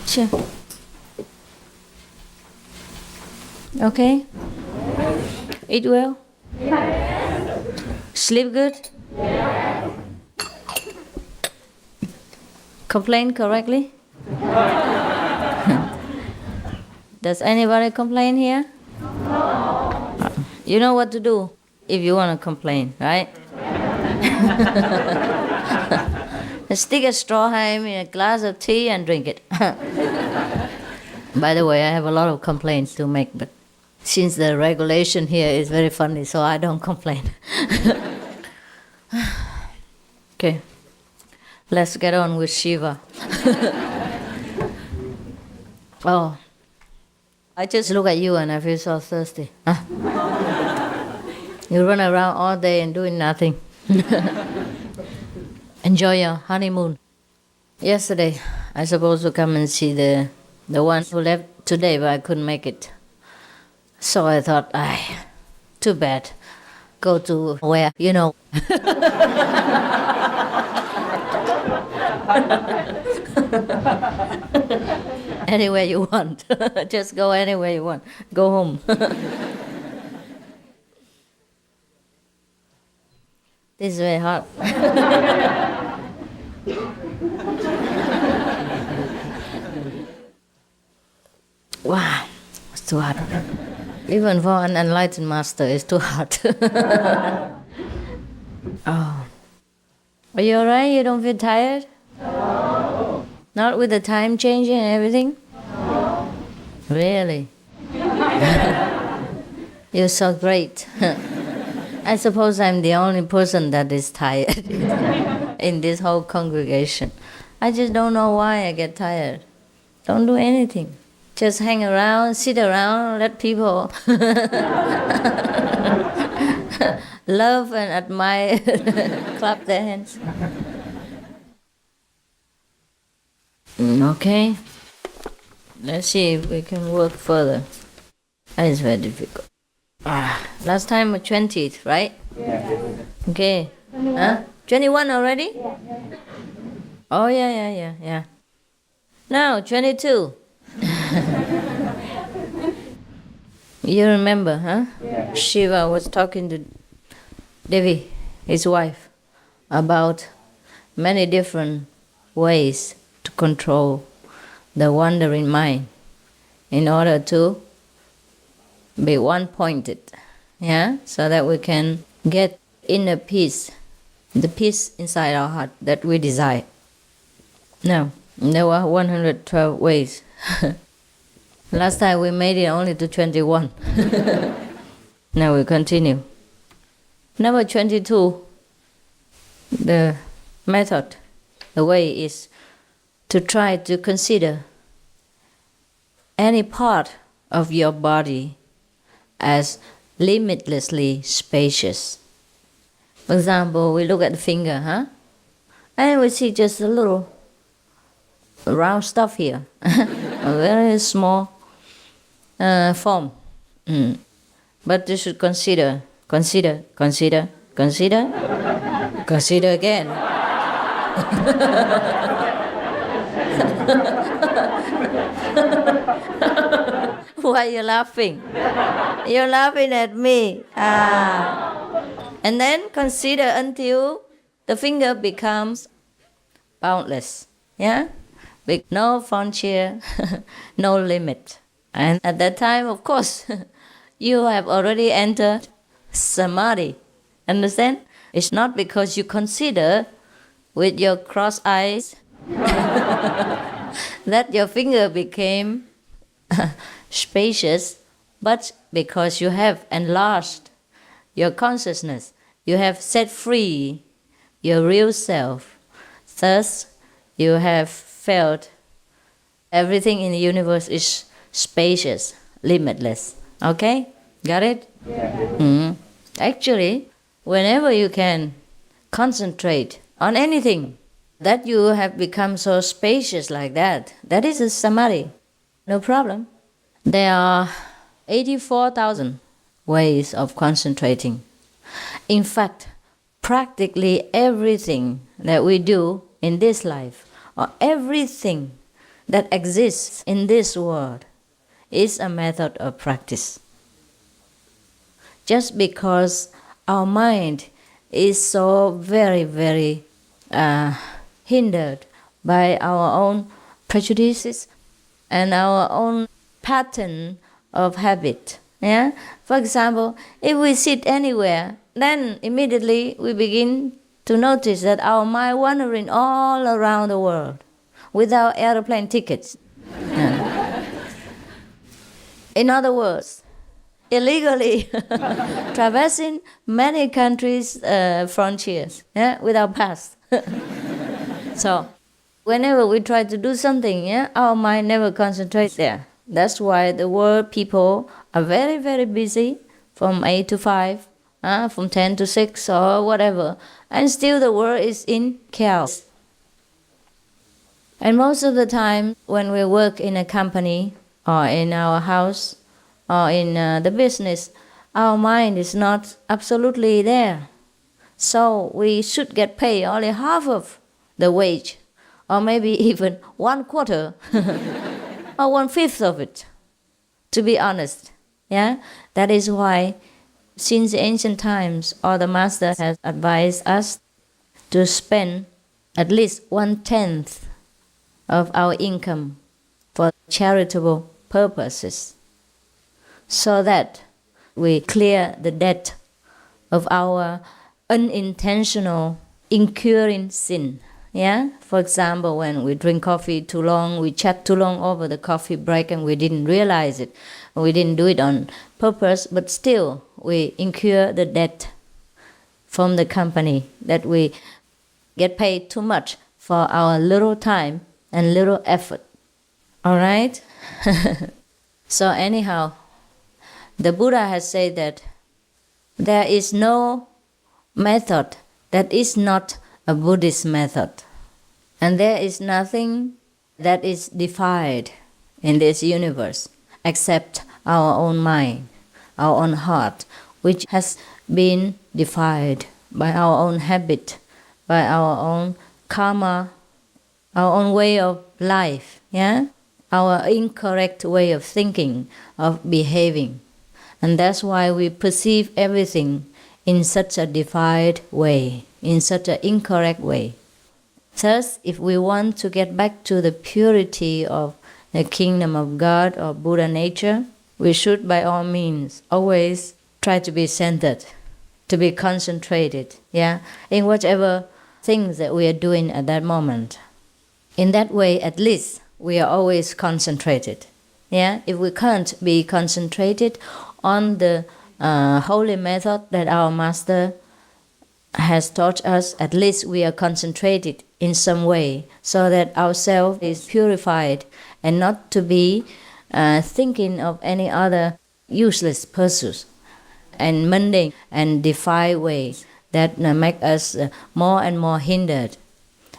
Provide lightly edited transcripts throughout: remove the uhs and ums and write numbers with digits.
Sure. Okay? Eat well? Sleep good? Complain correctly? Does anybody complain here? You know what to do if you want to complain, right? Stick a straw ham in a glass of tea and drink it. By the way, I have a lot of complaints to make, but since the regulation here is very funny, so I don't complain. Okay, let's get on with Shiva. Oh, I just look at you and I feel so thirsty. You run around all day and doing nothing. Enjoy your honeymoon. Yesterday, I supposed to come and see the one who left today, but I couldn't make it. So I thought, too bad. Go to where, you know. Anywhere you want. Just go anywhere you want. Go home. This is very hot. Wow, it's too hot. Even for an enlightened master, it's too hot. Oh. Are you alright? You don't feel tired? No. Not with the time changing and everything? No. Really? You're so great. I suppose I'm the only person that is tired in this whole congregation. I just don't know why I get tired. Don't do anything. Just hang around, sit around, let people love and admire, clap their hands. Okay. Let's see if we can work further. That is very difficult. Last time 20th, right? Yeah. Okay. 21 already? Yeah. Oh, yeah. Now, 22. You remember, huh? Yeah. Shiva was talking to Devi, his wife, about many different ways to control the wandering mind in order to be one-pointed, yeah? So that we can get inner peace, the peace inside our heart that we desire. Now, there were 112 ways. Last time we made it only to 21. Now we continue. Number 22, the method, the way is to try to consider any part of your body as limitlessly spacious. For example, we look at the finger, huh? And we see just a little round stuff here, a very small form. But you should consider again. Why are you laughing? You're laughing at me. And then consider until the finger becomes boundless. Yeah? With no frontier, no limit. And at that time, of course, you have already entered samadhi. Understand? It's not because you consider with your crossed eyes that your finger became spacious, but because you have enlarged your consciousness, you have set free your real self. Thus, you have felt everything in the universe is spacious, limitless. Okay? Got it? Yeah. Actually, whenever you can concentrate on anything, that you have become so spacious like that, that is a samadhi. No problem. There are 84,000 ways of concentrating. In fact, practically everything that we do in this life, or everything that exists in this world is a method of practice. Just because our mind is so very, very hindered by our own prejudices and our own pattern of habit. Yeah? For example, if we sit anywhere, then immediately we begin to notice that our mind wandering all around the world without airplane tickets. Yeah. In other words, illegally traversing many countries' frontiers, yeah, without pass. So, whenever we try to do something, yeah, our mind never concentrates there. That's why the world people are very, very busy from 8 to 5, from 10 to 6 or whatever, and still the world is in chaos. And most of the time when we work in a company or in our house or in the business, our mind is not absolutely there. So we should get paid only half of the wage, or maybe even 1/4 or 1/5 of it, to be honest. Yeah, that is why since ancient times all the masters has advised us to spend at least 1/10 of our income for charitable purposes, so that we clear the debt of our unintentional incurring sin. Yeah? For example, when we drink coffee too long, we chat too long over the coffee break and we didn't realize it. We didn't do it on purpose, but still we incur the debt from the company that we get paid too much for our little time and little effort. All right? So anyhow, the Buddha has said that there is no method that is not a Buddhist method. And there is nothing that is defied in this universe except our own mind, our own heart, which has been defied by our own habit, by our own karma, our own way of life, yeah? Our incorrect way of thinking, of behaving. And that's why we perceive everything in such a defied way, in such an incorrect way. Thus, if we want to get back to the purity of the kingdom of God or Buddha nature, we should by all means always try to be centered, to be concentrated, yeah, in whatever things that we are doing at that moment. In that way, at least, we are always concentrated. Yeah, if we can't be concentrated on the holy method that our master has taught us, at least we are concentrated in some way so that ourselves is purified and not to be thinking of any other useless pursuits and mundane and defiled ways that make us more and more hindered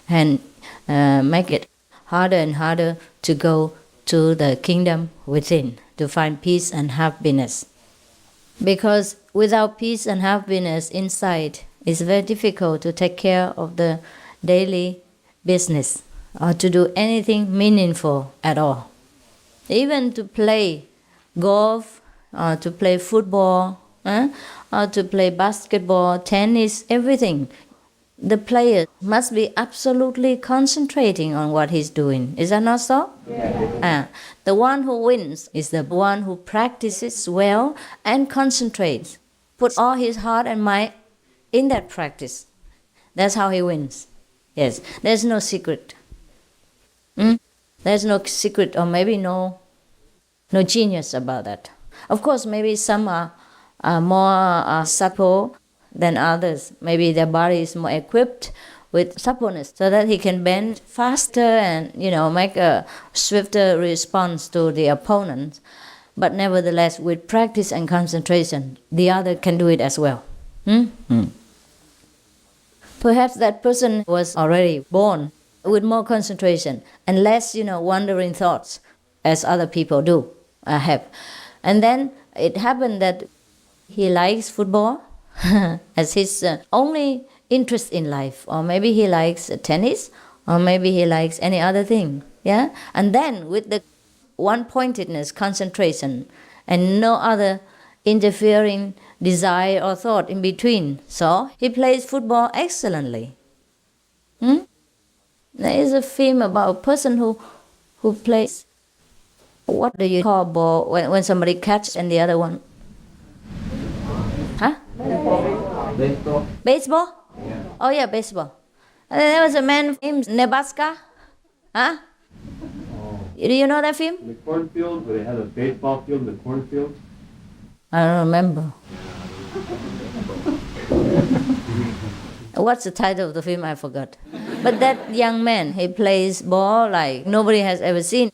and make it harder and harder to go to the kingdom within, to find peace and happiness. Because without peace and happiness inside, it's very difficult to take care of the daily business or to do anything meaningful at all. Even to play golf or to play football or to play basketball, tennis, everything. The player must be absolutely concentrating on what he's doing. Is that not so? Yeah. The one who wins is the one who practices well and concentrates. Put all his heart and mind in that practice. That's how he wins. Yes, there's no secret. There's no secret or maybe no genius about that. Of course, maybe some are more supple than others. Maybe their body is more equipped with suppleness so that he can bend faster and make a swifter response to the opponent. But nevertheless, with practice and concentration, the other can do it as well. Perhaps that person was already born with more concentration and less, wandering thoughts, as other people do have. And then it happened that he likes football as his only interest in life, or maybe he likes tennis, or maybe he likes any other thing. Yeah? And then with the one-pointedness, concentration, and no other interfering desire or thought in between. So he plays football excellently. Hmm? There is a film about a person who plays, what do you call ball when somebody catches and the other one? Huh? Baseball. Baseball? Yeah. Oh yeah, baseball. And there was a man named Nebraska. Huh? Do you know that film? The cornfield, where they had a baseball field in the cornfield. I don't remember. What's the title of the film? I forgot. But that young man, he plays ball like nobody has ever seen.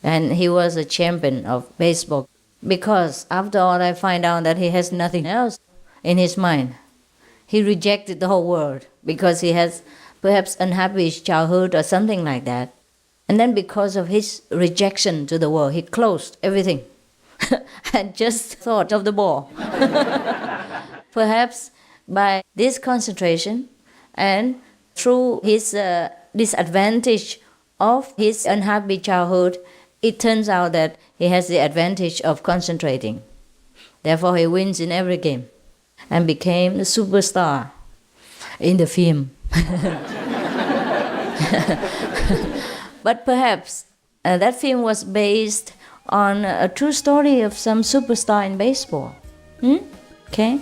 And he was a champion of baseball. Because after all, I find out that he has nothing else in his mind. He rejected the whole world because he has perhaps unhappy childhood or something like that. And then because of his rejection to the world, he closed everything and just thought of the ball. Perhaps by this concentration and through his disadvantage of his unhappy childhood, it turns out that he has the advantage of concentrating. Therefore, he wins in every game and became a superstar in the film. But perhaps that film was based on a true story of some superstar in baseball. Okay?